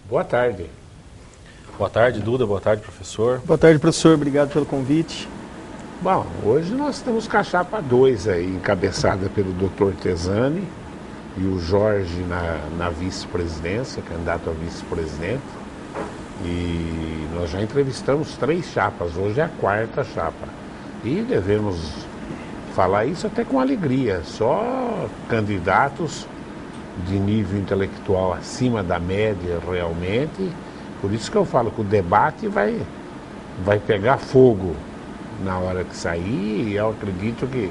Boa tarde. Boa tarde, Duda. Boa tarde, professor. Boa tarde, professor. Obrigado pelo convite. Bom, hoje nós temos Cachapa 2 aí, encabeçada pelo Dr. Tesani e o Jorge na vice-presidência, candidato a vice-presidente. E nós já entrevistamos 3 chapas, hoje é a 4ª chapa. E devemos falar isso até com alegria, só candidatos de nível intelectual acima da média realmente. Por isso que eu falo que o debate vai pegar fogo na hora que sair, e eu acredito que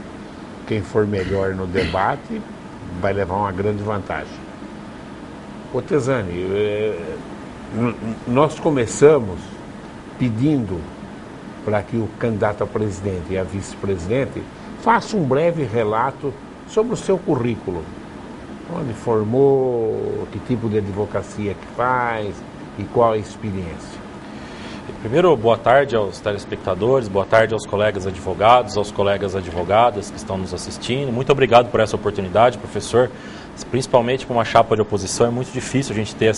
quem for melhor no debate vai levar uma grande vantagem. Ô Tesani, nós começamos pedindo para que o candidato a presidente e a vice-presidente faça um breve relato sobre o seu currículo. Onde formou, que tipo de advocacia que faz e qual a experiência. Primeiro, boa tarde aos telespectadores, boa tarde aos colegas advogados, aos colegas advogadas que estão nos assistindo. Muito obrigado por essa oportunidade, professor. Principalmente para uma chapa de oposição, é muito difícil a gente ter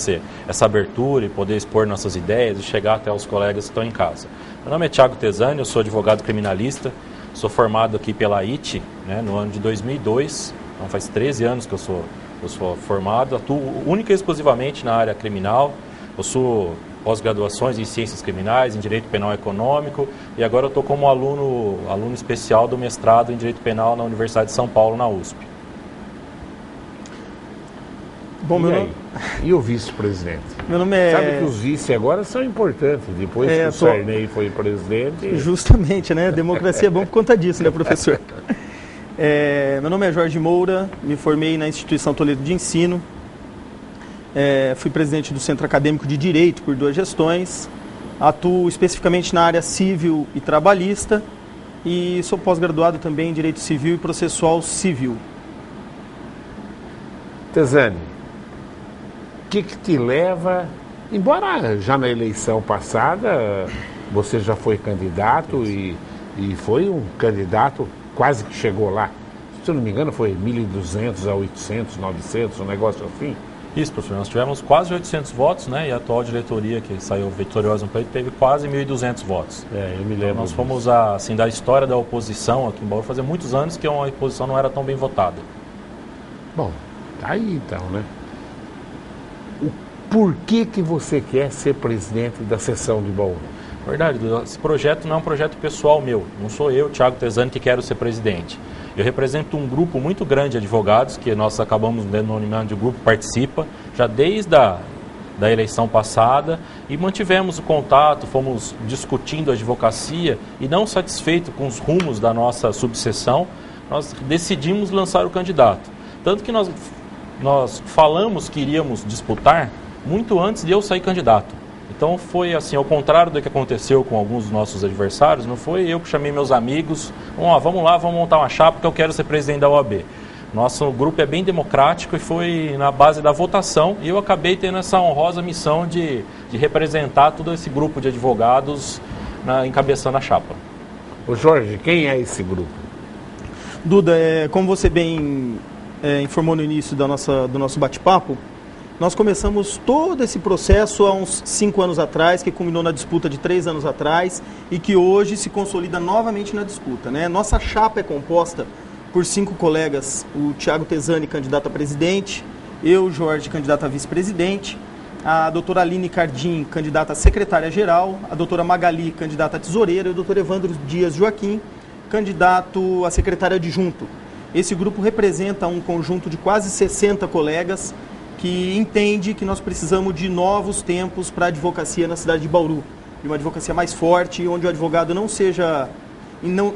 essa abertura e poder expor nossas ideias e chegar até os colegas que estão em casa. Meu nome é Thiago Tesani, eu sou advogado criminalista, sou formado aqui pela IT, no ano de 2002, então faz 13 anos que eu sou formado, atuo única e exclusivamente na área criminal, possuo pós-graduações em Ciências Criminais, em Direito Penal Econômico, e agora eu estou como aluno especial do mestrado em Direito Penal na Universidade de São Paulo, na USP. Bom, e o vice-presidente? Meu nome é... Sabe que os vice agora são importantes, depois que o Sarney foi presidente... Justamente, né? A democracia é bom por conta disso, né, professor? Meu nome é Jorge Moura, me formei na Instituição Toledo de Ensino, fui presidente do Centro Acadêmico de Direito por 2 gestões, atuo especificamente na área civil e trabalhista e sou pós-graduado também em Direito Civil e Processual Civil. Tesani, o que te leva, embora já na eleição passada você já foi candidato e foi um candidato quase que chegou lá, se eu não me engano foi 1.200 a 800, 900, um negócio assim? Isso, professor, nós tivemos quase 800 votos, e a atual diretoria que saiu vitoriosa no pleito teve quase 1.200 votos. Eu me lembro. Então, nós fomos, assim, da história da oposição aqui em Bauru, fazia muitos anos que a oposição não era tão bem votada. Bom, tá aí então, né? Por que você quer ser presidente da seção de Bauru? Verdade, esse projeto não é um projeto pessoal meu, não sou eu, Thiago Tesani, que quero ser presidente. Eu represento um grupo muito grande de advogados, que nós acabamos denominando de Grupo Participa, já desde a eleição passada, e mantivemos o contato, fomos discutindo a advocacia, e não satisfeito com os rumos da nossa subseção, nós decidimos lançar o candidato. Tanto que nós falamos que iríamos disputar muito antes de eu sair candidato. Então foi assim, ao contrário do que aconteceu com alguns dos nossos adversários, não foi eu que chamei meus amigos, vamos lá, vamos montar uma chapa porque eu quero ser presidente da OAB. Nosso grupo é bem democrático e foi na base da votação, e eu acabei tendo essa honrosa missão de representar todo esse grupo de advogados encabeçando a chapa. Ô Jorge, quem é esse grupo? Duda, como você bem informou no início do nosso bate-papo, nós começamos todo esse processo há uns 5 anos atrás, que culminou na disputa de 3 anos atrás e que hoje se consolida novamente na disputa, Nossa chapa é composta por 5 colegas: o Thiago Tesani, candidato a presidente, eu, Jorge, candidato a vice-presidente, a doutora Aline Cardim, candidata a secretária-geral, a doutora Magali, candidata a tesoureira, e o doutor Evandro Dias Joaquim, candidato a secretário adjunto. Esse grupo representa um conjunto de quase 60 colegas que entende que nós precisamos de novos tempos para a advocacia na cidade de Bauru, de uma advocacia mais forte, onde o advogado não seja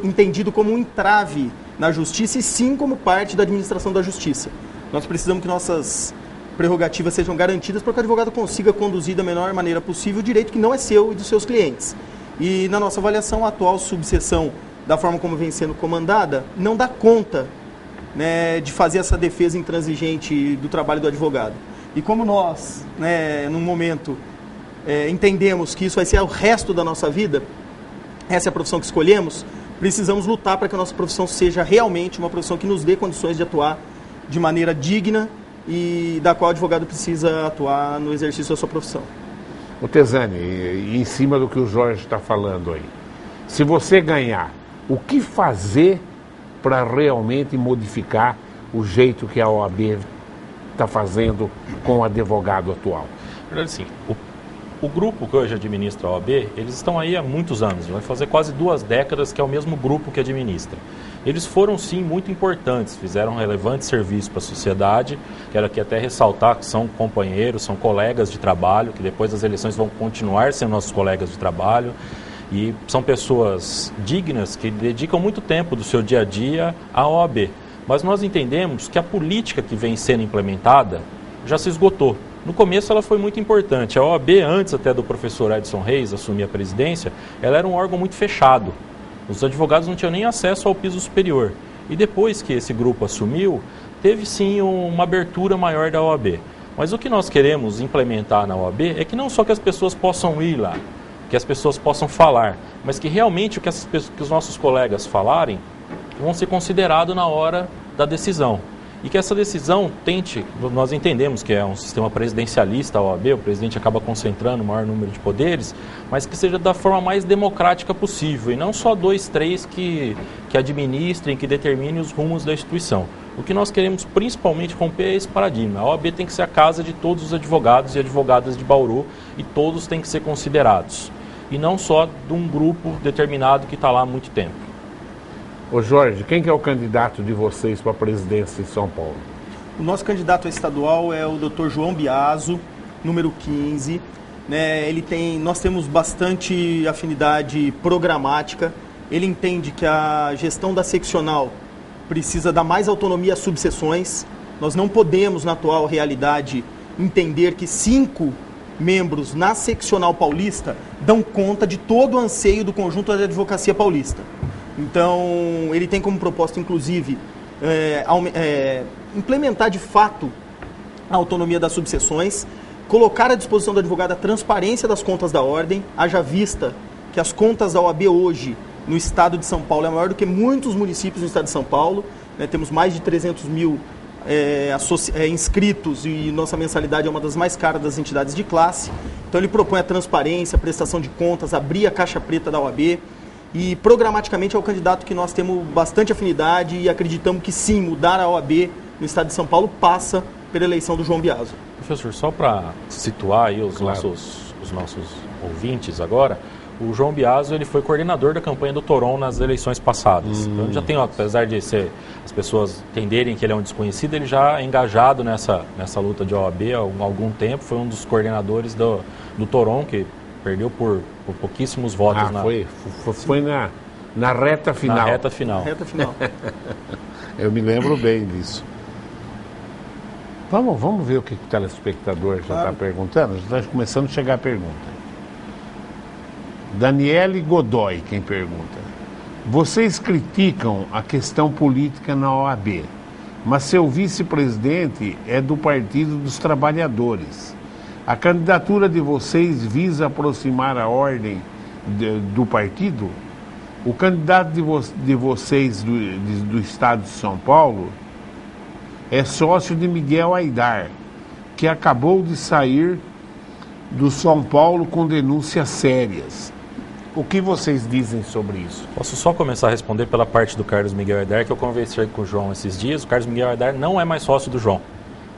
entendido como um entrave na justiça, e sim como parte da administração da justiça. Nós precisamos que nossas prerrogativas sejam garantidas para que o advogado consiga conduzir da melhor maneira possível o direito que não é seu e dos seus clientes. E na nossa avaliação, a atual subseção, da forma como vem sendo comandada, não dá conta de fazer essa defesa intransigente do trabalho do advogado. E como nós, num momento, entendemos que isso vai ser o resto da nossa vida, essa é a profissão que escolhemos, precisamos lutar para que a nossa profissão seja realmente uma profissão que nos dê condições de atuar de maneira digna e da qual o advogado precisa atuar no exercício da sua profissão. O Tesani, em cima do que o Jorge está falando aí, se você ganhar, o que fazer para realmente modificar o jeito que a OAB está fazendo com o advogado atual? Na verdade, sim. O grupo que hoje administra a OAB, eles estão aí há muitos anos, vai fazer quase 2 décadas que é o mesmo grupo que administra. Eles foram, sim, muito importantes, fizeram um relevante serviço para a sociedade. Quero aqui até ressaltar que são companheiros, são colegas de trabalho, que depois das eleições vão continuar sendo nossos colegas de trabalho. E são pessoas dignas que dedicam muito tempo do seu dia a dia à OAB. Mas nós entendemos que a política que vem sendo implementada já se esgotou. No começo ela foi muito importante. A OAB, antes até do professor Edson Reis assumir a presidência, ela era um órgão muito fechado. Os advogados não tinham nem acesso ao piso superior. E depois que esse grupo assumiu, teve sim uma abertura maior da OAB. Mas o que nós queremos implementar na OAB é que não só que as pessoas possam ir lá, que as pessoas possam falar, mas que realmente que os nossos colegas falarem vão ser considerados na hora da decisão. E que essa decisão tente, nós entendemos que é um sistema presidencialista, a OAB, o presidente acaba concentrando o maior número de poderes, mas que seja da forma mais democrática possível, e não só 2, 3 que administrem, que determinem os rumos da instituição. O que nós queremos principalmente romper é esse paradigma. A OAB tem que ser a casa de todos os advogados e advogadas de Bauru, e todos têm que ser considerados. E não só de um grupo determinado que está lá há muito tempo. Ô Jorge, quem que é o candidato de vocês para a presidência de São Paulo? O nosso candidato estadual é o Dr. João Biaso, número 15. Nós temos bastante afinidade programática. Ele entende que a gestão da seccional precisa dar mais autonomia às subseções. Nós não podemos, na atual realidade, entender que 5 membros na seccional paulista dão conta de todo o anseio do conjunto da advocacia paulista. Então, ele tem como proposta, inclusive, implementar de fato a autonomia das subseções, colocar à disposição do advogado a transparência das contas da ordem, haja vista que as contas da OAB hoje no estado de São Paulo é maior do que muitos municípios no estado de São Paulo. Temos mais de 300 mil inscritos e nossa mensalidade é uma das mais caras das entidades de classe. Então, ele propõe a transparência, a prestação de contas, abrir a caixa preta da OAB. E programaticamente é o candidato que nós temos bastante afinidade e acreditamos que sim, mudar a OAB no estado de São Paulo passa pela eleição do João Biaso. Professor, só para situar aí os nossos ouvintes agora, o João Biaso ele foi coordenador da campanha do Toron nas eleições passadas. Então já tem, apesar de as pessoas entenderem que ele é um desconhecido, ele já é engajado nessa luta de OAB há algum tempo, foi um dos coordenadores do Toron, que perdeu por pouquíssimos votos. Foi na reta final. Na reta final. Eu me lembro bem disso. Vamos ver o que o telespectador já está perguntando. Já está começando a chegar a pergunta. Daniele Godoy, quem pergunta. Vocês criticam a questão política na OAB, mas seu vice-presidente é do Partido dos Trabalhadores. A candidatura de vocês visa aproximar a ordem do partido? O candidato de vocês do estado de São Paulo é sócio de Miguel Aidar, que acabou de sair do São Paulo com denúncias sérias. O que vocês dizem sobre isso? Posso só começar a responder pela parte do Carlos Miguel Aidar, que eu conversei com o João esses dias. O Carlos Miguel Aidar não é mais sócio do João.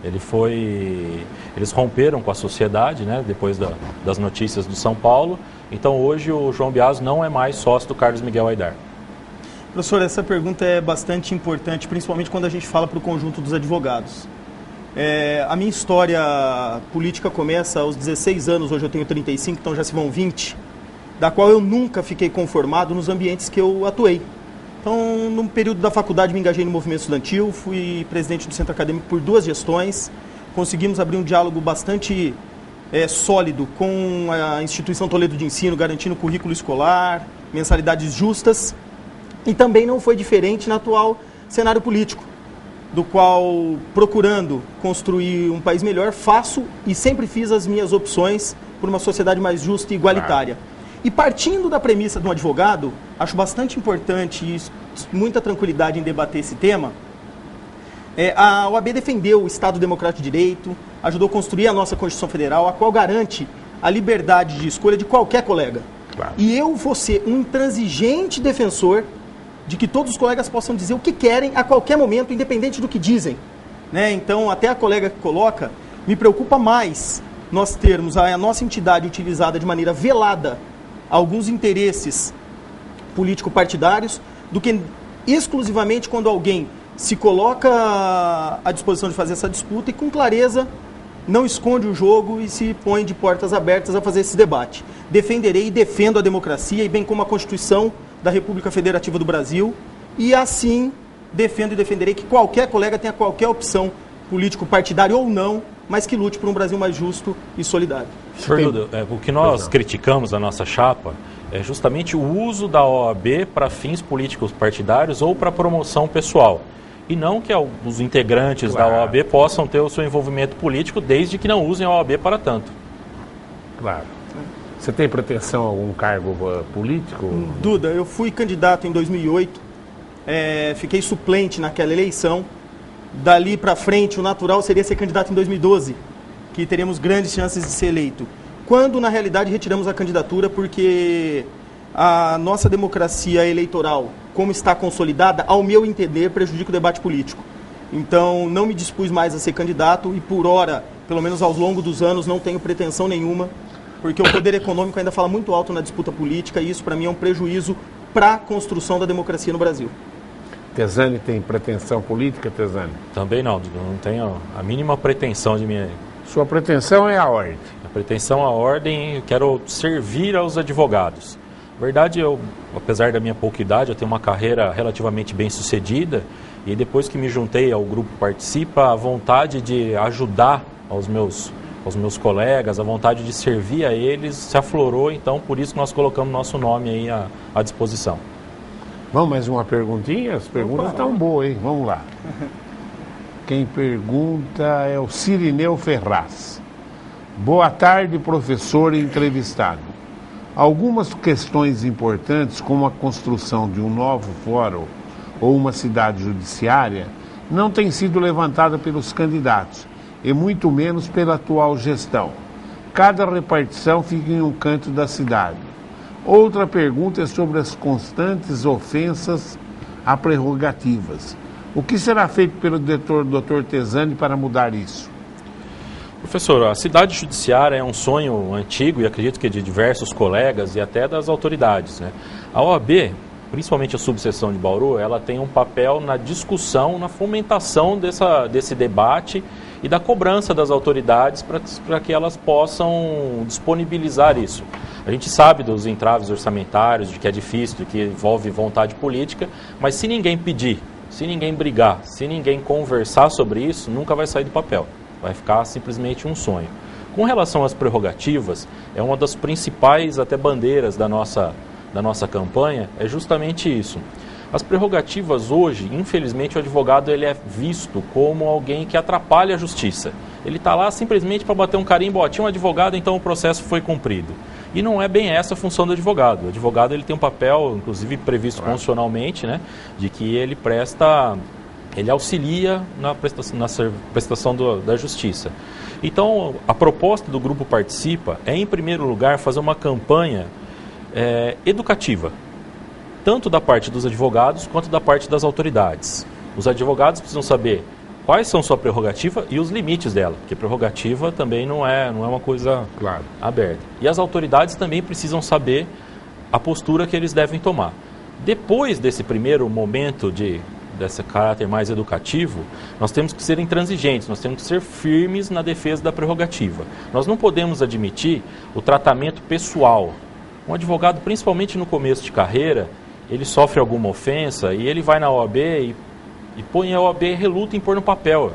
Eles romperam com a sociedade, né, depois das notícias do São Paulo. Então hoje o João Biaso não é mais sócio do Carlos Miguel Aidar. Professor, essa pergunta é bastante importante, principalmente quando a gente fala para o conjunto dos advogados. A minha história política começa aos 16 anos, hoje eu tenho 35, então já se vão 20, da qual eu nunca fiquei conformado nos ambientes que eu atuei. Então, no período da faculdade, me engajei no movimento estudantil, fui presidente do centro acadêmico por 2 gestões, conseguimos abrir um diálogo bastante sólido com a instituição Toledo de Ensino, garantindo currículo escolar, mensalidades justas, e também não foi diferente no atual cenário político, do qual, procurando construir um país melhor, faço e sempre fiz as minhas opções por uma sociedade mais justa e igualitária. E partindo da premissa de um advogado, acho bastante importante e muita tranquilidade em debater esse tema, A OAB defendeu o Estado Democrático de Direito, ajudou a construir a nossa Constituição Federal, a qual garante a liberdade de escolha de qualquer colega. Claro. E eu vou ser um intransigente defensor de que todos os colegas possam dizer o que querem a qualquer momento, independente do que dizem. Né? Então, até a colega que coloca, me preocupa mais nós termos a nossa entidade utilizada de maneira velada alguns interesses político-partidários do que exclusivamente quando alguém se coloca à disposição de fazer essa disputa e com clareza não esconde o jogo e se põe de portas abertas a fazer esse debate. Defenderei e defendo a democracia e bem como a Constituição da República Federativa do Brasil e assim defendo e defenderei que qualquer colega tenha qualquer opção político-partidária ou não, mas que lute por um Brasil mais justo e solidário. Fernando, o que nós criticamos na nossa chapa é justamente o uso da OAB para fins políticos partidários ou para promoção pessoal. E não que os integrantes da OAB possam ter o seu envolvimento político desde que não usem a OAB para tanto. Claro. Você tem pretensão a algum cargo político? Duda, eu fui candidato em 2008, fiquei suplente naquela eleição. Dali para frente, o natural seria ser candidato em 2012, que teríamos grandes chances de ser eleito. Quando, na realidade, retiramos a candidatura porque a nossa democracia eleitoral, como está consolidada, ao meu entender, prejudica o debate político. Então, não me dispus mais a ser candidato e, por hora, pelo menos ao longo dos anos, não tenho pretensão nenhuma, porque o poder econômico ainda fala muito alto na disputa política e isso, para mim, é um prejuízo para a construção da democracia no Brasil. Tesani tem pretensão política, Tesani? Também não tenho a mínima pretensão de minha... Sua pretensão é a ordem? A pretensão à ordem, eu quero servir aos advogados. Na verdade, apesar da minha pouca idade, eu tenho uma carreira relativamente bem sucedida e depois que me juntei ao Grupo Participa, a vontade de ajudar aos meus colegas, a vontade de servir a eles se aflorou, então por isso nós colocamos nosso nome aí à disposição. Vamos mais uma perguntinha? As perguntas estão boas, hein? Vamos lá. Quem pergunta é o Cirineu Ferraz. Boa tarde, professor e entrevistado. Algumas questões importantes, como a construção de um novo fórum ou uma cidade judiciária, não têm sido levantadas pelos candidatos, e muito menos pela atual gestão. Cada repartição fica em um canto da cidade. Outra pergunta é sobre as constantes ofensas a prerrogativas. O que será feito pelo Dr. Tesani para mudar isso? Professor, a cidade judiciária é um sonho antigo e acredito que de diversos colegas e até das autoridades, né? A OAB, principalmente a subseção de Bauru, ela tem um papel na discussão, na fomentação desse debate e da cobrança das autoridades para que elas possam disponibilizar isso. A gente sabe dos entraves orçamentários, de que é difícil, de que envolve vontade política, mas se ninguém pedir, se ninguém brigar, se ninguém conversar sobre isso, nunca vai sair do papel. Vai ficar simplesmente um sonho. Com relação às prerrogativas, é uma das principais até bandeiras da nossa campanha, é justamente isso. As prerrogativas hoje, infelizmente, o advogado ele é visto como alguém que atrapalha a justiça. Ele está lá simplesmente para bater um carimbo, tinha um advogado, então o processo foi cumprido. E não é bem essa a função do advogado. O advogado ele tem um papel, inclusive previsto constitucionalmente, né, de que ele auxilia na prestação da justiça. Então, a proposta do Grupo Participa é, em primeiro lugar, fazer uma campanha educativa, tanto da parte dos advogados quanto da parte das autoridades. Os advogados precisam saber quais são sua prerrogativa e os limites dela, porque prerrogativa também não é uma coisa aberta. E as autoridades também precisam saber a postura que eles devem tomar. Depois desse primeiro momento desse caráter mais educativo, nós temos que ser intransigentes, nós temos que ser firmes na defesa da prerrogativa. Nós não podemos admitir o tratamento pessoal. Um advogado, principalmente no começo de carreira, ele sofre alguma ofensa e ele vai na OAB e põe a OAB reluta em pôr no papel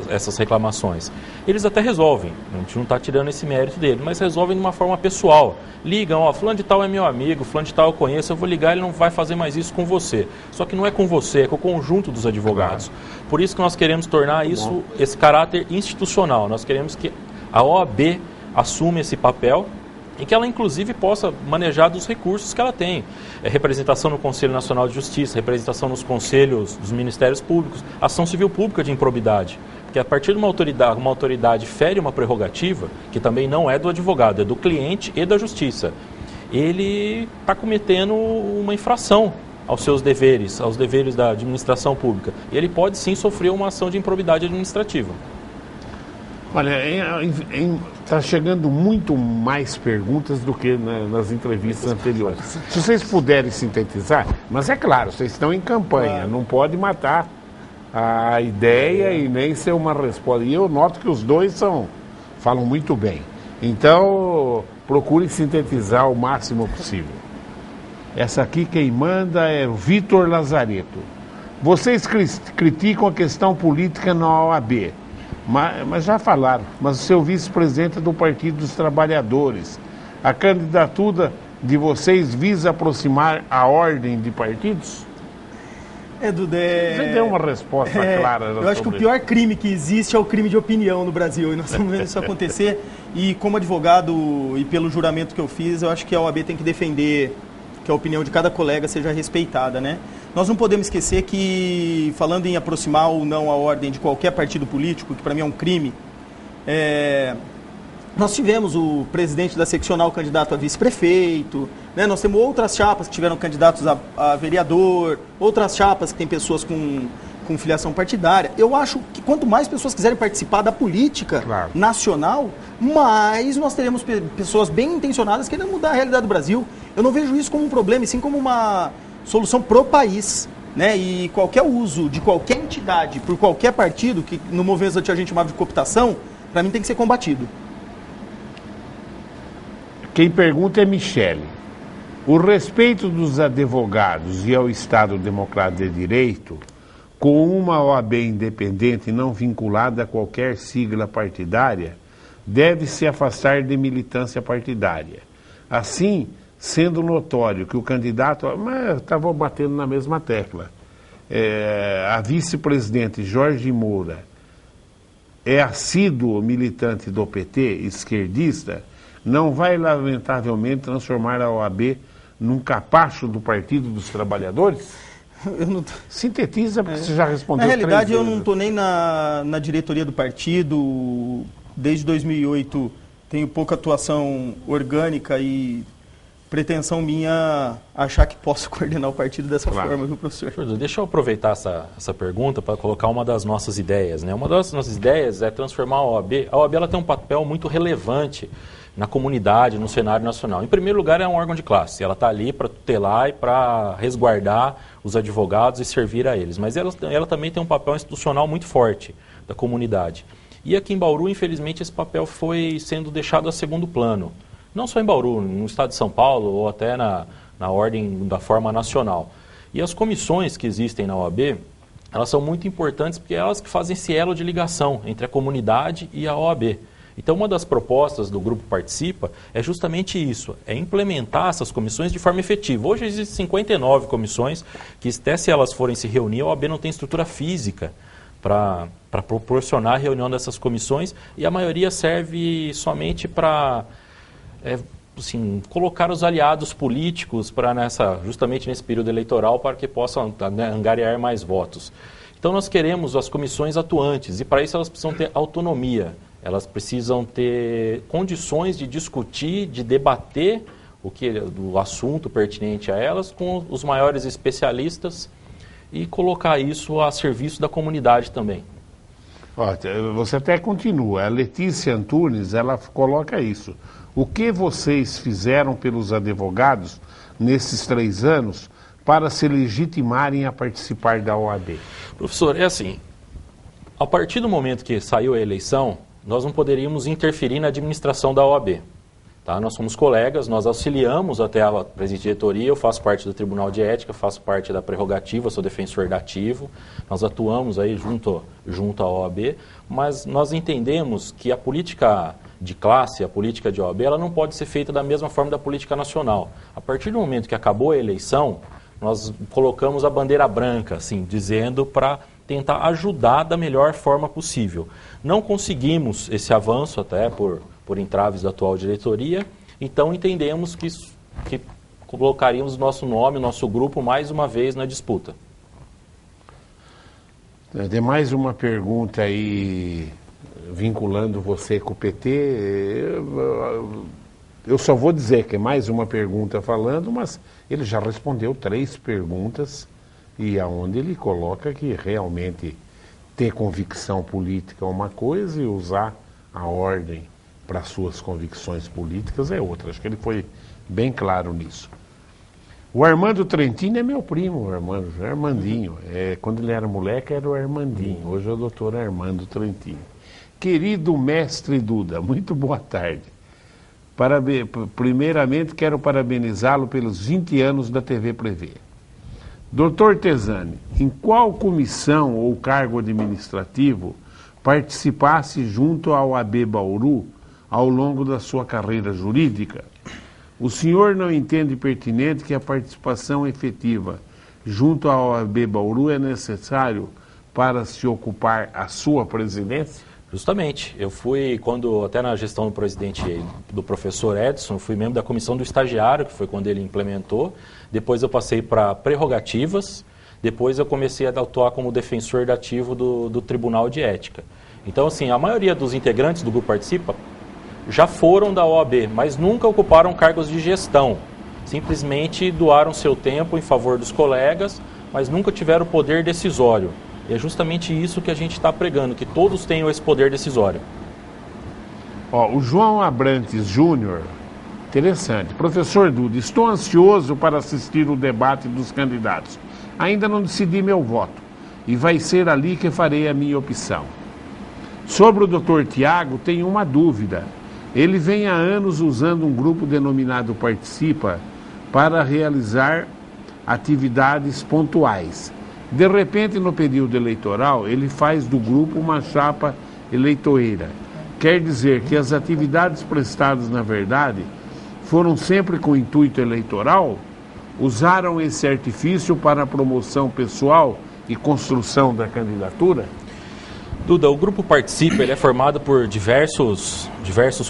essas reclamações. Eles até resolvem, a gente não está tirando esse mérito dele, mas resolvem de uma forma pessoal. Ligam, fulano de tal é meu amigo, fulano de tal eu conheço, eu vou ligar, ele não vai fazer mais isso com você. Só que não é com você, é com o conjunto dos advogados. Por isso que nós queremos tornar esse caráter institucional, nós queremos que a OAB assuma esse papel e que ela, inclusive, possa manejar dos recursos que ela tem. Representação no Conselho Nacional de Justiça, representação nos conselhos dos Ministérios Públicos, ação civil pública de improbidade. Porque a partir de uma autoridade fere uma prerrogativa, que também não é do advogado, é do cliente e da justiça, ele está cometendo uma infração aos seus deveres, aos deveres da administração pública. E ele pode sim sofrer uma ação de improbidade administrativa. Olha, está chegando muito mais perguntas do que nas entrevistas anteriores. Se vocês puderem sintetizar, mas é claro, vocês estão em campanha, não pode matar a ideia e nem ser uma resposta. E eu noto que os dois falam muito bem. Então, procure sintetizar o máximo possível. Essa aqui quem manda é o Vitor Lazareto. Vocês criticam a questão política na OAB. Mas já falaram, mas o seu vice-presidente é do Partido dos Trabalhadores. A candidatura de vocês visa aproximar a ordem de partidos? Você deu uma resposta clara. Eu acho que o pior crime que existe é o crime de opinião no Brasil, e nós estamos vendo isso acontecer. E como advogado e pelo juramento que eu fiz, eu acho que a OAB tem que defender que a opinião de cada colega seja respeitada, né? Nós não podemos esquecer que, falando em aproximar ou não a ordem de qualquer partido político, que para mim é um crime, nós tivemos o presidente da seccional candidato a vice-prefeito, né? Nós temos outras chapas que tiveram candidatos a vereador, outras chapas que têm pessoas com filiação partidária. Eu acho que quanto mais pessoas quiserem participar da política nacional, mais nós teremos pessoas bem intencionadas querendo mudar a realidade do Brasil. Eu não vejo isso como um problema, e sim como uma solução pro país, né? E qualquer uso de qualquer entidade por qualquer partido, que no movimento a gente chamava de cooptação, para mim tem que ser combatido. Quem pergunta é Michele. O respeito dos advogados e ao Estado Democrático de Direito, com uma OAB independente não vinculada a qualquer sigla partidária, deve se afastar de militância partidária. Assim, sendo notório que o candidato... Mas estava batendo na mesma tecla. A vice-presidente Jorge Moura é assíduo militante do PT, esquerdista, não vai, lamentavelmente, transformar a OAB num capacho do Partido dos Trabalhadores? Sintetiza, porque você já respondeu. Na realidade, eu não estou nem na diretoria do partido. Desde 2008, tenho pouca atuação orgânica e pretensão minha achar que posso coordenar o partido dessa forma, viu, professor? Deixa eu aproveitar essa pergunta para colocar uma das nossas ideias, né? Uma das nossas ideias é transformar a OAB. A OAB ela tem um papel muito relevante na comunidade, no cenário nacional. Em primeiro lugar, é um órgão de classe. Ela está ali para tutelar e para resguardar os advogados e servir a eles. Mas ela também tem um papel institucional muito forte da comunidade. E aqui em Bauru, infelizmente, esse papel foi sendo deixado a segundo plano. Não só em Bauru, no estado de São Paulo ou até na ordem da forma nacional. E as comissões que existem na OAB, elas são muito importantes porque elas que fazem esse elo de ligação entre a comunidade e a OAB. Então, uma das propostas do Grupo Participa é justamente isso, é implementar essas comissões de forma efetiva. Hoje existem 59 comissões que, até se elas forem se reunir, a OAB não tem estrutura física para proporcionar a reunião dessas comissões, e a maioria serve somente para colocar os aliados políticos justamente nesse período eleitoral para que possam angariar mais votos. Então, nós queremos as comissões atuantes, e para isso elas precisam ter autonomia. Elas precisam ter condições de discutir, de debater o assunto pertinente a elas com os maiores especialistas e colocar isso a serviço da comunidade também. Você até continua. A Letícia Antunes, ela coloca isso. O que vocês fizeram pelos advogados nesses 3 anos para se legitimarem a participar da OAB? Professor, é assim, a partir do momento que saiu a eleição, nós não poderíamos interferir na administração da OAB. Tá? Nós somos colegas, nós auxiliamos até a presidente de diretoria, eu faço parte do Tribunal de Ética, faço parte da prerrogativa, sou defensor da ativo, nós atuamos aí junto à OAB, mas nós entendemos que a política de classe, a política de OAB, ela não pode ser feita da mesma forma da política nacional. A partir do momento que acabou a eleição, nós colocamos a bandeira branca, assim, dizendo para tentar ajudar da melhor forma possível. Não conseguimos esse avanço, até por entraves da atual diretoria, Então entendemos que colocaríamos nosso nome, nosso grupo, mais uma vez na disputa. Tem mais uma pergunta aí, vinculando você com o PT. Eu só vou dizer que é mais uma pergunta falando, mas ele já respondeu 3 perguntas, e aonde ele coloca que realmente ter convicção política é uma coisa e usar a ordem para suas convicções políticas é outra. Acho que ele foi bem claro nisso. O Armando Trentini é meu primo, o Armandinho. Quando ele era moleque era o Armandinho, hoje é o doutor Armando Trentini. Querido mestre Duda, muito boa tarde. Primeiramente quero parabenizá-lo pelos 20 anos da TV Prevê. Doutor Tesani, em qual comissão ou cargo administrativo participasse junto ao AB Bauru ao longo da sua carreira jurídica? O senhor não entende pertinente que a participação efetiva junto ao AB Bauru é necessário para se ocupar a sua presidência? Justamente. Eu fui, até na gestão do presidente, do professor Edson, fui membro da comissão do estagiário, que foi quando ele implementou. Depois eu passei para prerrogativas. Depois eu comecei a atuar como defensor dativo do Tribunal de Ética. Então, assim, a maioria dos integrantes do Grupo Participa já foram da OAB, mas nunca ocuparam cargos de gestão. Simplesmente doaram seu tempo em favor dos colegas, mas nunca tiveram poder decisório. E é justamente isso que a gente está pregando, que todos tenham esse poder decisório. O João Abrantes Júnior, interessante. Professor Duda, estou ansioso para assistir o debate dos candidatos. Ainda não decidi meu voto e vai ser ali que farei a minha opção. Sobre o Dr. Tiago, tenho uma dúvida. Ele vem há anos usando um grupo denominado Participa para realizar atividades pontuais. De repente, no período eleitoral, ele faz do grupo uma chapa eleitoreira. Quer dizer que as atividades prestadas, na verdade, foram sempre com intuito eleitoral? Usaram esse artifício para a promoção pessoal e construção da candidatura? Duda, o Grupo Participa, ele é formado por diversos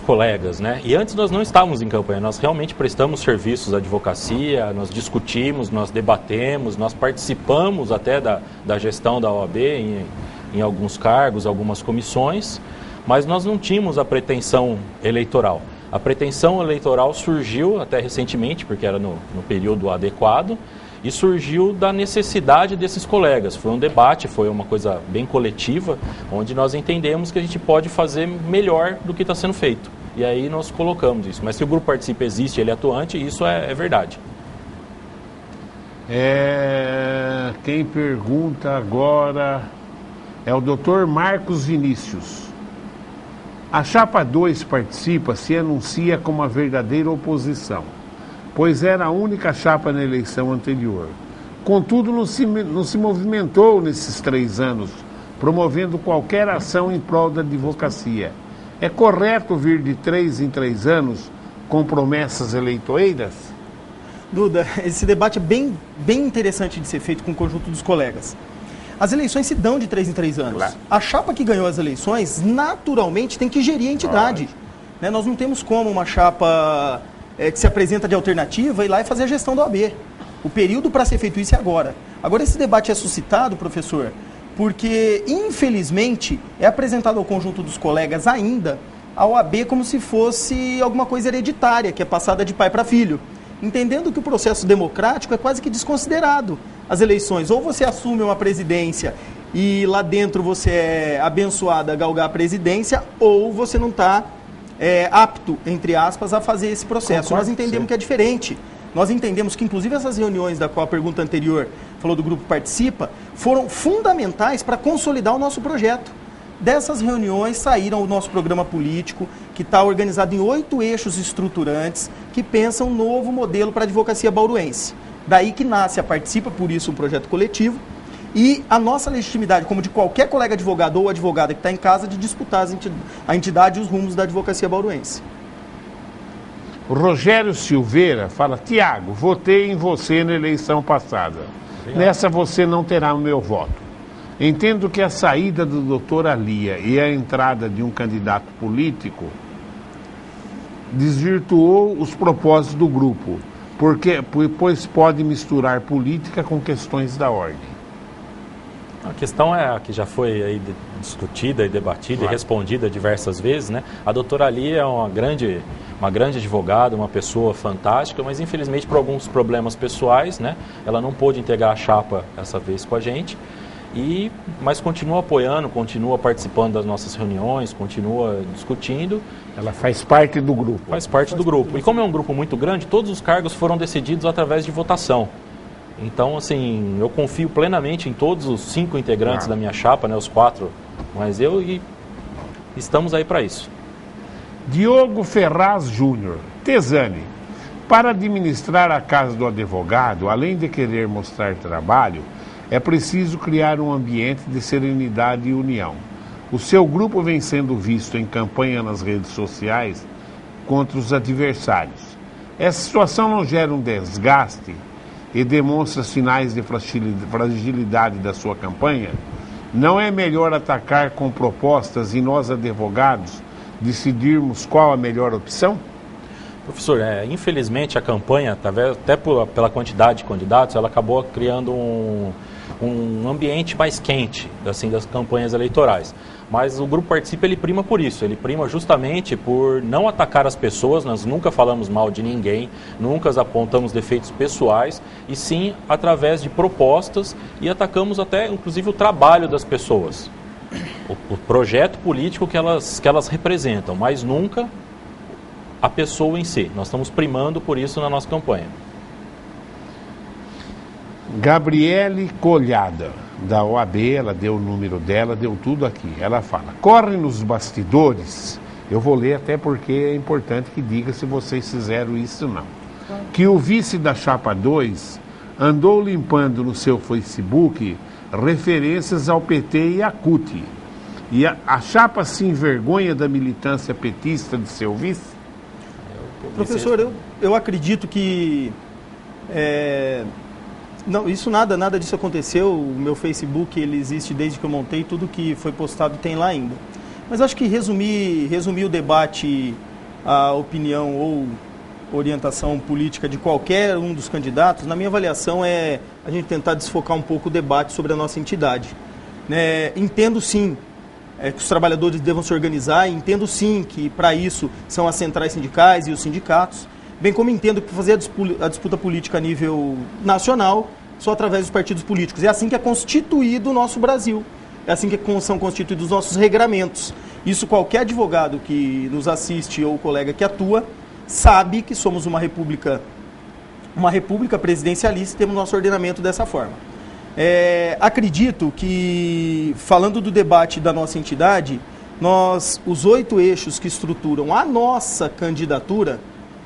colegas, né? E antes nós não estávamos em campanha, nós realmente prestamos serviços à advocacia, nós discutimos, nós debatemos, nós participamos até da gestão da OAB em alguns cargos, algumas comissões, mas nós não tínhamos a pretensão eleitoral. A pretensão eleitoral surgiu até recentemente, porque era no período adequado, e surgiu da necessidade desses colegas. Foi um debate, foi uma coisa bem coletiva, onde nós entendemos que a gente pode fazer melhor do que está sendo feito. E aí nós colocamos isso. Mas se o Grupo Participa existe, ele é atuante, isso é verdade. Quem pergunta agora é o Dr. Marcos Vinícius. A Chapa 2 Participa se anuncia como a verdadeira oposição, pois era a única chapa na eleição anterior. Contudo, não se movimentou nesses 3 anos, promovendo qualquer ação em prol da advocacia. É correto vir de 3 em 3 anos com promessas eleitoreiras? Duda, esse debate é bem interessante de ser feito com o conjunto dos colegas. As eleições se dão de 3 em 3 anos. Claro. A chapa que ganhou as eleições, naturalmente, tem que gerir a entidade. Né? Nós não temos como uma chapa que se apresenta de alternativa ir lá e fazer a gestão da OAB. O período para ser feito isso é agora. Agora, esse debate é suscitado, professor, porque, infelizmente, é apresentado ao conjunto dos colegas ainda a OAB como se fosse alguma coisa hereditária, que é passada de pai para filho, entendendo que o processo democrático é quase que desconsiderado. As eleições, ou você assume uma presidência e lá dentro você é abençoado a galgar a presidência, ou você não está apto, entre aspas, a fazer esse processo. Concordo, nós entendemos que é diferente. Nós entendemos que, inclusive, essas reuniões da qual a pergunta anterior falou do Grupo Participa, foram fundamentais para consolidar o nosso projeto. Dessas reuniões saíram o nosso programa político, que está organizado em 8 eixos estruturantes, que pensam um novo modelo para a advocacia bauruense. Daí que nasce a Participa, por isso um projeto coletivo, e a nossa legitimidade, como de qualquer colega advogado ou advogada que está em casa, de disputar a entidade e os rumos da advocacia bauruense. O Rogério Silveira fala: Tiago, votei em você na eleição passada. Obrigado. Nessa você não terá o meu voto. Entendo que a saída do doutor Alia e a entrada de um candidato político desvirtuou os propósitos do grupo, pois pode misturar política com questões da ordem. A questão é a que já foi aí discutida e debatida e respondida diversas vezes, né? A doutora Ali é uma grande advogada, uma pessoa fantástica, mas infelizmente por alguns problemas pessoais, né? Ela não pôde integrar a chapa essa vez com a gente, mas continua apoiando, continua participando das nossas reuniões, continua discutindo. Ela faz parte do grupo. Faz parte do grupo. E como é um grupo muito grande, todos os cargos foram decididos através de votação. Então, assim, eu confio plenamente em todos os 5 integrantes da minha chapa, né, os 4, mas estamos aí para isso. Diogo Ferraz Júnior. Tesani, para administrar a casa do advogado, além de querer mostrar trabalho, é preciso criar um ambiente de serenidade e união. O seu grupo vem sendo visto em campanha nas redes sociais contra os adversários. Essa situação não gera um desgaste e demonstra sinais de fragilidade da sua campanha? Não é melhor atacar com propostas e nós, advogados, decidirmos qual a melhor opção? Professor, infelizmente a campanha, até pela quantidade de candidatos, ela acabou criando um ambiente mais quente assim, das campanhas eleitorais. Mas o Grupo Participa, ele prima por isso, ele prima justamente por não atacar as pessoas, nós nunca falamos mal de ninguém, nunca apontamos defeitos pessoais, e sim através de propostas e atacamos até, inclusive, o trabalho das pessoas, o projeto político que elas representam, mas nunca a pessoa em si. Nós estamos primando por isso na nossa campanha. Gabriele Colhada, da OAB, ela deu o número dela, deu tudo aqui. Ela fala, corre nos bastidores, eu vou ler até porque é importante que diga se vocês fizeram isso ou não, que o vice da Chapa 2 andou limpando no seu Facebook referências ao PT e à CUT. E a Chapa se envergonha da militância petista de seu vice? Professor, eu acredito que... Não, isso nada disso aconteceu. O meu Facebook, ele existe desde que eu montei, tudo que foi postado tem lá ainda. Mas acho que resumir o debate, a opinião ou orientação política de qualquer um dos candidatos, na minha avaliação é a gente tentar desfocar um pouco o debate sobre a nossa entidade. Entendo sim que os trabalhadores devam se organizar, entendo sim que para isso são as centrais sindicais e os sindicatos, bem como entendo que fazer a disputa política a nível nacional só através dos partidos políticos. É assim que é constituído o nosso Brasil. É assim que são constituídos os nossos regramentos. Isso qualquer advogado que nos assiste ou colega que atua sabe que somos uma república presidencialista e temos nosso ordenamento dessa forma. Acredito que, falando do debate da nossa entidade, os 8 eixos que estruturam a nossa candidatura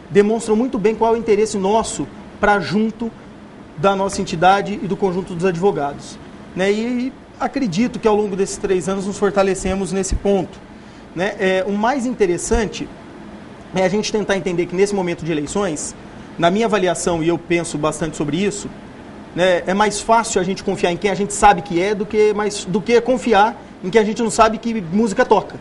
demonstram muito bem qual é o interesse nosso para junto da nossa entidade e do conjunto dos advogados. E acredito que ao longo desses 3 anos nos fortalecemos nesse ponto. O mais interessante é a gente tentar entender que nesse momento de eleições, na minha avaliação, e eu penso bastante sobre isso, é mais fácil a gente confiar em quem a gente sabe que é do que confiar em quem a gente não sabe que música toca.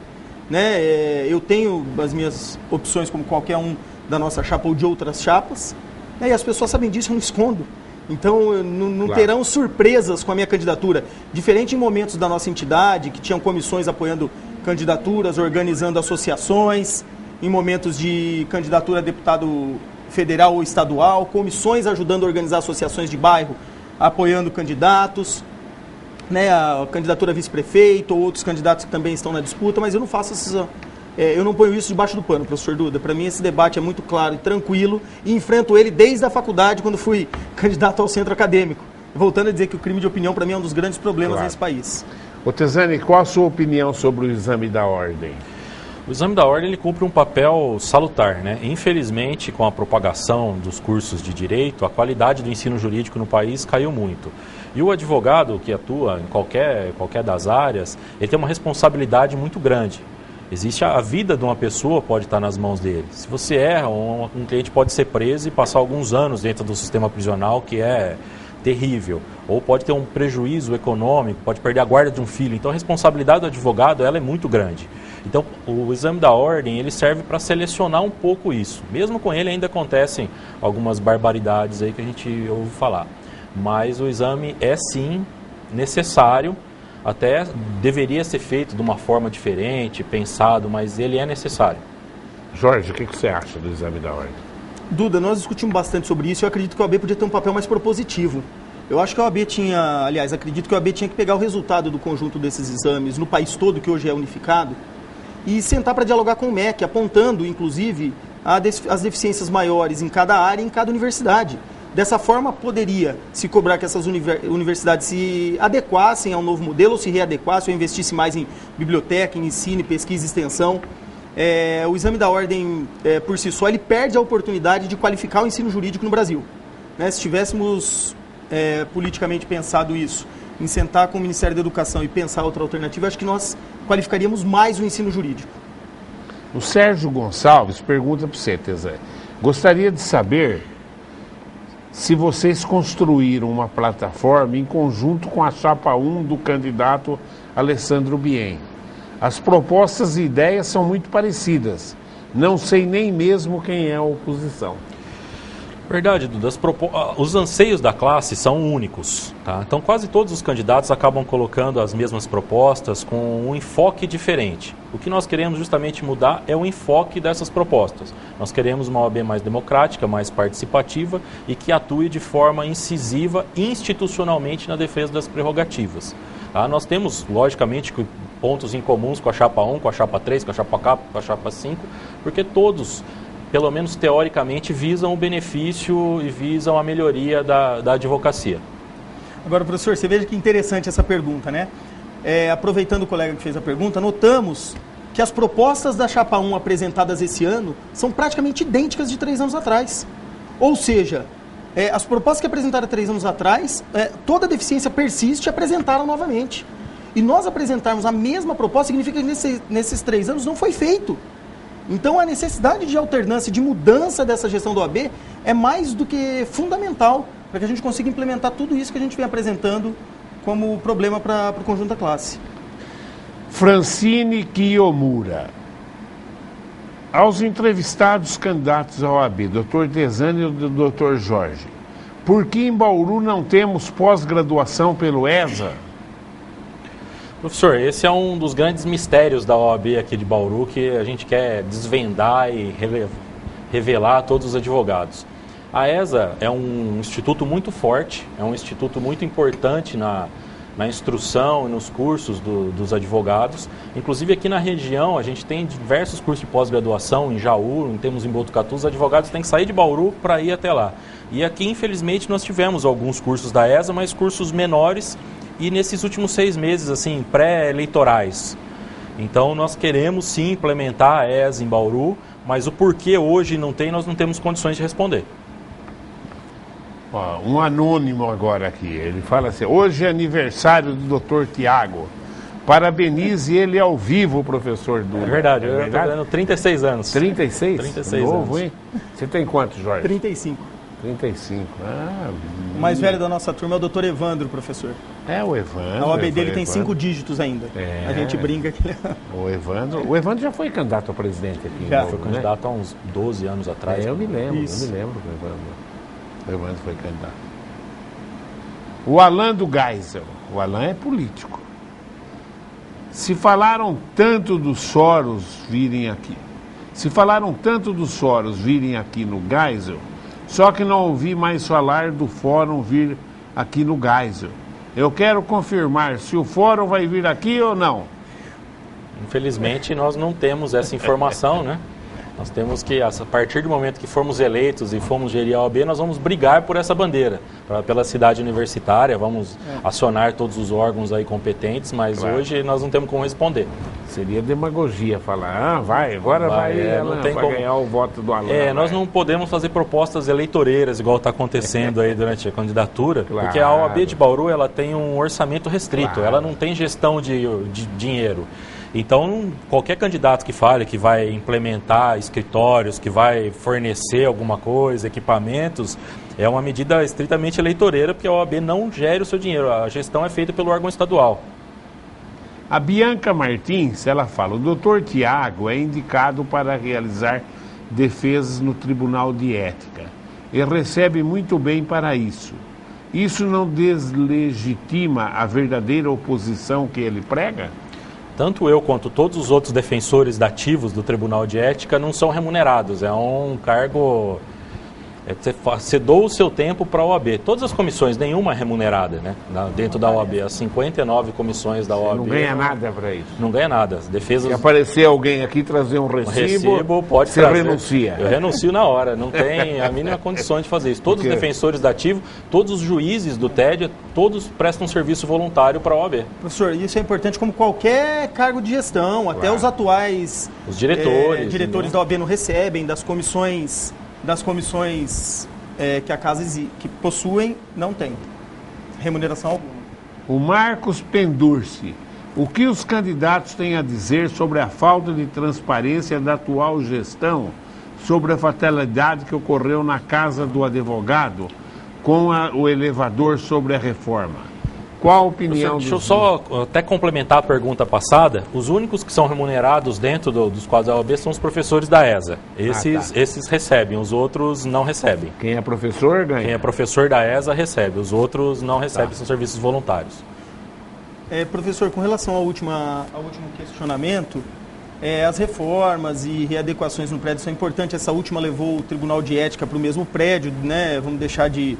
Eu tenho as minhas opções como qualquer um da nossa chapa ou de outras chapas, e as pessoas sabem disso, eu não escondo. Então, não terão surpresas com a minha candidatura. Diferente em momentos da nossa entidade, que tinham comissões apoiando candidaturas, organizando associações, em momentos de candidatura a deputado federal ou estadual, comissões ajudando a organizar associações de bairro, apoiando candidatos, a candidatura a vice-prefeito ou outros candidatos que também estão na disputa, mas eu não faço eu não ponho isso debaixo do pano, professor Duda. Para mim esse debate é muito claro e tranquilo e enfrento ele desde a faculdade, quando fui candidato ao centro acadêmico. Voltando a dizer que o crime de opinião para mim é um dos grandes problemas nesse país. Ô Tesani, qual a sua opinião sobre o exame da ordem? O exame da ordem ele cumpre um papel salutar, Infelizmente, com a propagação dos cursos de direito, a qualidade do ensino jurídico no país caiu muito. E o advogado que atua em qualquer das áreas, ele tem uma responsabilidade muito grande. Existe a vida de uma pessoa pode estar nas mãos dele. Se você erra, um cliente pode ser preso e passar alguns anos dentro do sistema prisional, que é terrível, ou pode ter um prejuízo econômico, pode perder a guarda de um filho. Então a responsabilidade do advogado ela é muito grande. Então o exame da ordem ele serve para selecionar um pouco isso. Mesmo com ele ainda acontecem algumas barbaridades aí que a gente ouve falar. Mas o exame é sim necessário, até deveria ser feito de uma forma diferente, pensado, mas ele é necessário. Jorge, o que você acha do exame da ordem? Duda, nós discutimos bastante sobre isso e eu acredito que a OAB podia ter um papel mais propositivo. Eu acho que a OAB acredito que a OAB tinha que pegar o resultado do conjunto desses exames no país todo, que hoje é unificado, e sentar para dialogar com o MEC, apontando, inclusive, as deficiências maiores em cada área e em cada universidade. Dessa forma, poderia se cobrar que essas universidades se adequassem ao novo modelo, ou se readequassem, ou investissem mais em biblioteca, em ensino, pesquisa e extensão. O exame da ordem, por si só, ele perde a oportunidade de qualificar o ensino jurídico no Brasil. Né? Se tivéssemos politicamente pensado isso, em sentar com o Ministério da Educação e pensar outra alternativa, acho que nós qualificaríamos mais o ensino jurídico. O Sérgio Gonçalves pergunta para você, Tezé. Gostaria de saber se vocês construíram uma plataforma em conjunto com a chapa 1 do candidato Alessandro Bien. As propostas e ideias são muito parecidas. Não sei nem mesmo quem é a oposição. Verdade, Duda. Os anseios da classe são únicos. Tá? Então, quase todos os candidatos acabam colocando as mesmas propostas com um enfoque diferente. O que nós queremos justamente mudar é o enfoque dessas propostas. Nós queremos uma OAB mais democrática, mais participativa e que atue de forma incisiva institucionalmente na defesa das prerrogativas. Tá? Nós temos, logicamente, pontos em comuns com a chapa 1, com a chapa 3, com a chapa 4, com a chapa 5, porque todos, pelo menos teoricamente, visam o benefício e visam a melhoria da advocacia. Agora, professor, você veja que interessante essa pergunta, né? Aproveitando o colega que fez a pergunta, notamos que as propostas da chapa 1 apresentadas esse ano são praticamente idênticas de 3 anos atrás. Ou seja, as propostas que apresentaram 3 anos atrás, toda a deficiência persiste e apresentaram novamente. E nós apresentarmos a mesma proposta significa que nesses 3 anos não foi feito. Então a necessidade de alternância, de mudança dessa gestão do OAB é mais do que fundamental para que a gente consiga implementar tudo isso que a gente vem apresentando como problema para o conjunto da classe. Francine Kiyomura. Aos entrevistados candidatos à OAB, Dr. Tezani e o Dr. Jorge, por que em Bauru não temos pós-graduação pelo ESA? Professor, esse é um dos grandes mistérios da OAB aqui de Bauru que a gente quer desvendar e revelar a todos os advogados. A ESA é um instituto muito forte, é um instituto muito importante na instrução e nos cursos dos advogados. Inclusive aqui na região a gente tem diversos cursos de pós-graduação, em Jaú, temos em Botucatu, os advogados têm que sair de Bauru para ir até lá. E aqui infelizmente nós tivemos alguns cursos da ESA, mas cursos menores e nesses últimos 6 meses, assim, pré-eleitorais. Então nós queremos sim implementar a ESA em Bauru, mas o porquê hoje não tem, nós não temos condições de responder. Um anônimo agora aqui, ele fala assim, hoje é aniversário do Dr. Tiago, parabenize ele ao vivo, professor Duda. É verdade, eu estou ganhando 36 anos. 36? 36 novo, anos. Hein? Você tem quantos, Jorge? 35. 35. O mais velho da nossa turma é o Dr. Evandro, professor. O Evandro. A OAB dele tem 5 dígitos ainda. A gente brinca que ele O Evandro já foi candidato a presidente aqui. Já. Foi candidato há uns 12 anos atrás. Eu me lembro do Isso. Evandro. O Evandro foi candidato. O Alan do Geisel. O Alan é político. Se falaram tanto dos Soros virem aqui. Se falaram tanto dos Soros virem aqui no Geisel, só que não ouvi mais falar do fórum vir aqui no Geisel. Eu quero confirmar se o fórum vai vir aqui ou não. Infelizmente nós não temos essa informação, né? Nós temos que, a partir do momento que formos eleitos e formos gerir a OAB, nós vamos brigar por essa bandeira, pela cidade universitária, vamos acionar todos os órgãos aí competentes, mas Claro. Hoje nós não temos como responder. Seria demagogia falar, agora vai não Alan, tem vai como. ganhar o voto do Alan. Nós vai. não podemos fazer propostas eleitoreiras, igual está acontecendo aí durante a candidatura, Claro. porque a OAB de Bauru ela tem um orçamento restrito, Claro. ela não tem gestão de dinheiro. Então, qualquer candidato que fale que vai implementar escritórios, que vai fornecer alguma coisa, equipamentos, é uma medida estritamente eleitoreira, porque a OAB não gere o seu dinheiro, a gestão é feita pelo órgão estadual. A Bianca Martins, ela fala, o doutor Tiago é indicado para realizar defesas no Tribunal de Ética e recebe muito bem para isso. Isso não deslegitima a verdadeira oposição que ele prega? Tanto eu quanto todos os outros defensores dativos do Tribunal de Ética não são remunerados. É um cargo... Você doa o seu tempo para a OAB. Todas as comissões, nenhuma é remunerada, né? Dentro da OAB. As 59 comissões da OAB... Não ganha nada para isso. Não ganha nada. As defesas... Se aparecer alguém aqui trazer um recibo pode você trazer. Renuncia. Eu renuncio na hora. Não tem a mínima condição de fazer isso. Todos os defensores dativos, todos os juízes do TED, todos prestam serviço voluntário para a OAB. Professor, isso é importante como qualquer cargo de gestão. Até os atuais... Os diretores. Diretores da OAB não recebem, das comissões que a casa que possuem, não tem remuneração alguma. O Marcos Pendurci. O que os candidatos têm a dizer sobre a falta de transparência da atual gestão, sobre a fatalidade que ocorreu na casa do advogado com o elevador sobre a reforma? Qual a opinião? Deixa eu só até complementar a pergunta passada. Os únicos que são remunerados dentro dos quadros da OAB são os professores da ESA. Esses recebem, os outros não recebem. Quem é professor ganha? Quem é professor da ESA recebe, os outros não recebem, são serviços voluntários. Professor, com relação ao último questionamento, as reformas e readequações no prédio são importantes. Essa última levou o Tribunal de Ética para o mesmo prédio, né? Vamos deixar de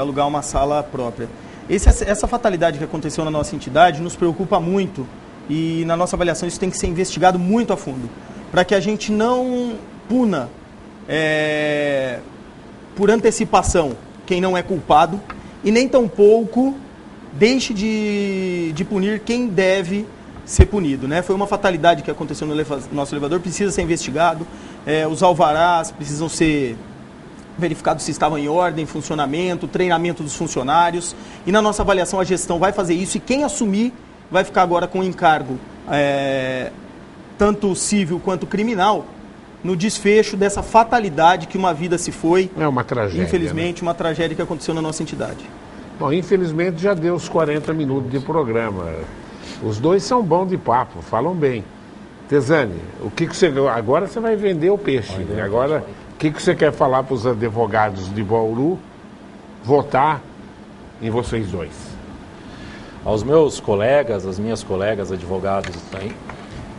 alugar uma sala própria. Essa fatalidade que aconteceu na nossa entidade nos preocupa muito e, na nossa avaliação, isso tem que ser investigado muito a fundo, para que a gente não puna por antecipação quem não é culpado e nem tampouco deixe de punir quem deve ser punido, né? Foi uma fatalidade que aconteceu no nosso elevador, precisa ser investigado, os alvarás precisam ser verificado se estavam em ordem, funcionamento, treinamento dos funcionários. E na nossa avaliação a gestão vai fazer isso e quem assumir vai ficar agora com encargo, tanto civil quanto criminal, no desfecho dessa fatalidade que uma vida se foi. É uma tragédia. Infelizmente, né? Uma tragédia que aconteceu na nossa entidade. Bom, infelizmente já deu os 40 minutos de programa. Os dois são bons de papo, falam bem. Tesani, o que você... Agora você vai vender o peixe. Né? Agora... O que você quer falar para os advogados de Bauru votar em vocês dois? Aos meus colegas, às minhas colegas advogados,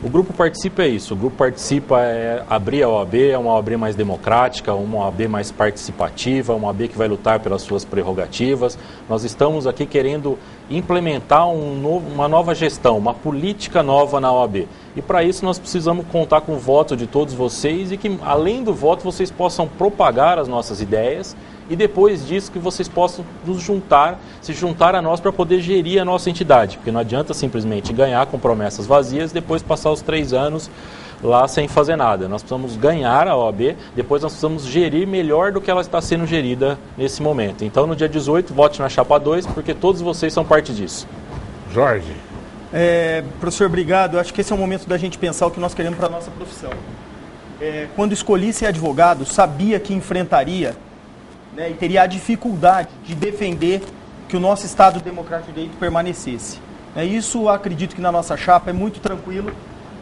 o Grupo Participa é isso. O Grupo Participa é abrir a OAB, é uma OAB mais democrática, uma OAB mais participativa, uma OAB que vai lutar pelas suas prerrogativas. Nós estamos aqui querendo implementar uma nova gestão, uma política nova na OAB. E para isso nós precisamos contar com o voto de todos vocês e que, além do voto, vocês possam propagar as nossas ideias e depois disso que vocês possam se juntar a nós para poder gerir a nossa entidade. Porque não adianta simplesmente ganhar com promessas vazias e depois passar os 3 anos lá sem fazer nada. Nós precisamos ganhar a OAB, depois nós precisamos gerir melhor do que ela está sendo gerida nesse momento. Então, no dia 18, vote na Chapa 2, porque todos vocês são parte disso. Jorge. Professor, obrigado. Eu acho que esse é o momento da gente pensar o que nós queremos para a nossa profissão. Quando escolhi ser advogado, sabia que enfrentaria, né, e teria a dificuldade de defender que o nosso Estado Democrático de Direito permanecesse. Isso, acredito que na nossa chapa é muito tranquilo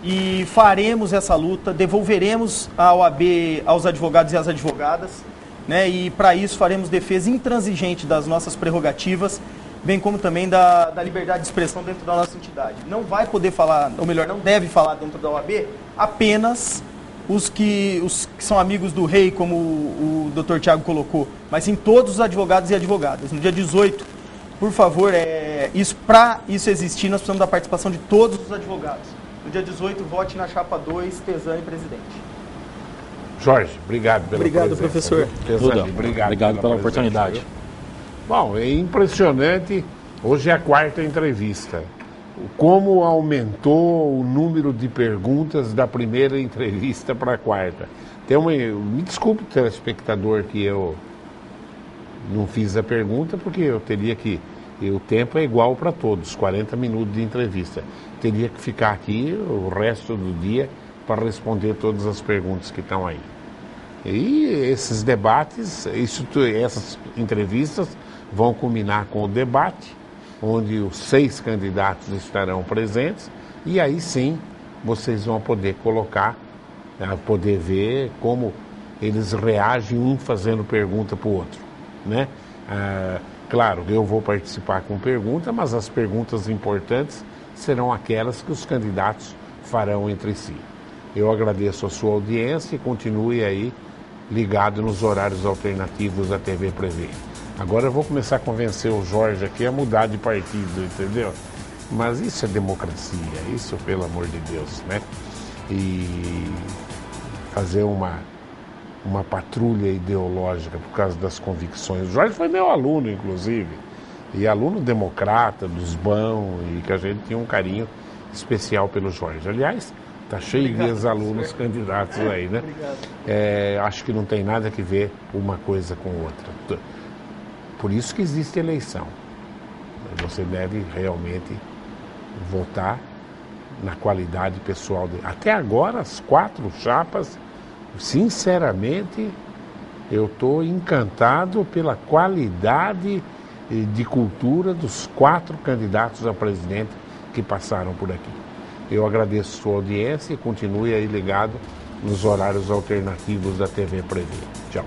e faremos essa luta, devolveremos a OAB aos advogados e às advogadas, né, e para isso faremos defesa intransigente das nossas prerrogativas, bem como também da liberdade de expressão dentro da nossa entidade. Não vai poder falar, ou melhor, não deve falar dentro da OAB apenas os que são amigos do rei, como o Dr. Tiago colocou, mas sim todos os advogados e advogadas. No dia 18, por favor, para isso existir, nós precisamos da participação de todos os advogados. No dia 18, vote na Chapa 2, Tesani, presidente. Jorge, obrigado pela Obrigado, presença. professor. Tesani, obrigado pela oportunidade. Bom, é impressionante. Hoje é a 4ª entrevista. Como aumentou o número de perguntas da primeira entrevista para a 4ª. Me desculpe, telespectador, que eu não fiz a pergunta, porque eu teria que E o tempo é igual para todos, 40 minutos de entrevista. Teria que ficar aqui o resto do dia para responder todas as perguntas que estão aí. E esses debates, essas entrevistas vão culminar com o debate, onde os 6 candidatos estarão presentes, e aí sim vocês vão poder colocar, poder ver como eles reagem, um fazendo pergunta para o outro, né? Claro, eu vou participar com pergunta, mas as perguntas importantes serão aquelas que os candidatos farão entre si. Eu agradeço a sua audiência e continue aí ligado nos horários alternativos da TV Prevê. Agora eu vou começar a convencer o Jorge aqui a mudar de partido, entendeu? Mas isso é democracia, isso pelo amor de Deus, né? E fazer uma patrulha ideológica por causa das convicções. O Jorge foi meu aluno, inclusive, e aluno democrata, dos bons, e que a gente tinha um carinho especial pelo Jorge. Aliás, está cheio de ex-alunos candidatos aí, né? Acho que não tem nada que ver uma coisa com outra. Por isso que existe eleição. Você deve realmente votar na qualidade pessoal dele. Até agora, as 4 chapas, sinceramente, eu estou encantado pela qualidade de cultura dos 4 candidatos a presidente que passaram por aqui. Eu agradeço a sua audiência e continue aí ligado nos horários alternativos da TV Prevê. Tchau.